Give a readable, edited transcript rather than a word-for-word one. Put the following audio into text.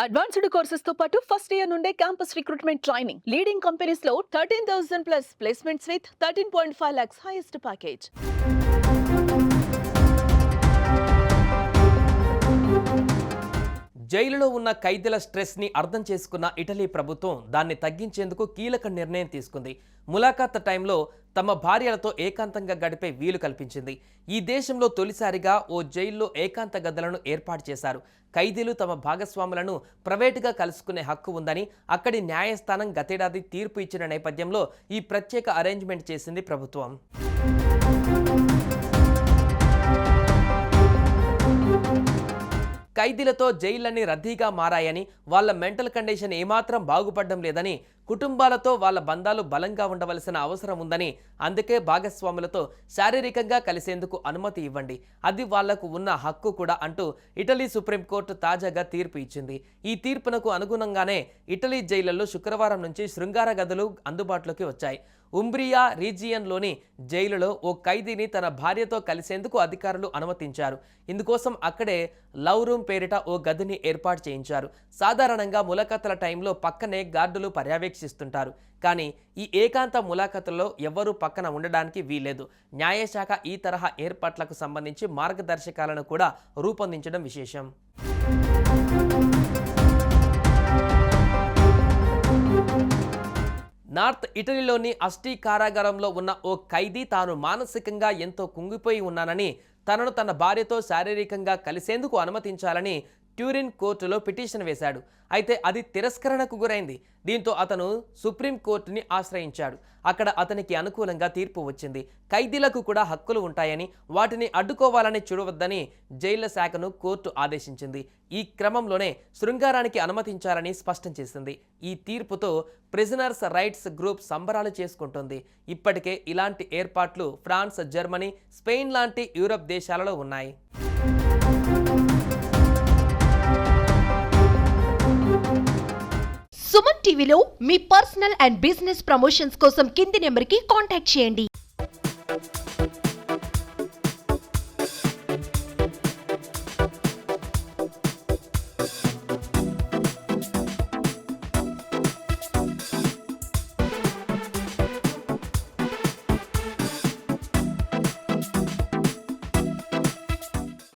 Advanced courses తో పాటు first year నుండే campus recruitment training leading companies లో 13,000 plus placements with 13.5 lakhs highest package. జైలులో ఉన్న ఖైదీల స్ట్రెస్ని అర్థం చేసుకున్న ఇటలీ ప్రభుత్వం దాన్ని తగ్గించేందుకు కీలక నిర్ణయం తీసుకుంది. ములాఖాత్ టైంలో తమ భార్యలతో ఏకాంతంగా గడిపే వీలు కల్పించింది. ఈ దేశంలో తొలిసారిగా ఓ జైల్లో ఏకాంత గదులను ఏర్పాటు చేశారు. ఖైదీలు తమ భాగస్వాములను ప్రైవేటుగా కలుసుకునే హక్కు ఉందని అక్కడి న్యాయస్థానం గతేడాది తీర్పు ఇచ్చిన నేపథ్యంలో ఈ ప్రత్యేక అరేంజ్మెంట్ చేసింది ప్రభుత్వం. ఖైదీలతో జైళ్లన్నీ రద్దీగా మారాయని, వాళ్ళ మెంటల్ కండిషన్ ఏమాత్రం బాగుపడడం లేదని, కుటుంబాలతో వాళ్ళ బంధాలు బలంగా ఉండవలసిన అవసరం ఉందని, అందుకే భాగస్వాములతో శారీరకంగా కలిసేందుకు అనుమతి ఇవ్వండి, అది వాళ్లకు ఉన్న హక్కు కూడా అంటూ ఇటలీ సుప్రీంకోర్టు తాజాగా తీర్పు ఇచ్చింది. ఈ తీర్పునకు అనుగుణంగానే ఇటలీ జైళ్లలో శుక్రవారం నుంచి శృంగార గదులు అందుబాటులోకి వచ్చాయి. ఉంబ్రియా రీజియన్లోని జైలులో ఓ ఖైదీని తన భార్యతో కలిసేందుకు అధికారులు అనుమతించారు. ఇందుకోసం అక్కడే లవ్ రూమ్ పేరిట ఓ గదిని ఏర్పాటు చేయించారు. సాధారణంగా ములాఖాతుల టైంలో పక్కనే గార్డులు పర్యవేక్షిస్తుంటారు. కానీ ఈ ఏకాంత ములాఖాతుల్లో ఎవ్వరూ పక్కన ఉండడానికి వీల్లేదు. న్యాయశాఖ ఈ తరహా ఏర్పాట్లకు సంబంధించి మార్గదర్శకాలను కూడా రూపొందించడం విశేషం. నార్త్ ఇటలీలోని అస్టీ కారాగారంలో ఉన్న ఓ ఖైదీ తాను మానసికంగా ఎంతో కుంగిపోయి ఉన్నానని, తనను తన భార్యతో శారీరకంగా కలిసేందుకు అనుమతించాలని ట్యూరిన్ కోర్టులో పిటిషన్ వేశాడు. అయితే అది తిరస్కరణకు గురైంది. దీంతో అతను సుప్రీం కోర్టుని ఆశ్రయించాడు. అక్కడ అతనికి అనుకూలంగా తీర్పు వచ్చింది. ఖైదీలకు కూడా హక్కులు ఉంటాయని, వాటిని అడ్డుకోవాలని చూడవద్దని జైళ్ల శాఖను కోర్టు ఆదేశించింది. ఈ క్రమంలోనే శృంగారానికి అనుమతించాలని స్పష్టం చేసింది. ఈ తీర్పుతో ప్రిజనర్స్ రైట్స్ గ్రూప్ సంబరాలు చేసుకుంటుంది. ఇప్పటికే ఇలాంటి ఏర్పాట్లు ఫ్రాన్స్, జర్మనీ, స్పెయిన్ లాంటి యూరప్ దేశాలలో ఉన్నాయి. సుమన్ టీవీలో మీ పర్సనల్ అండ్ బిజినెస్ ప్రమోషన్స్ కోసం కింది నెంబర్కి కాంటాక్ట్ చేయండి.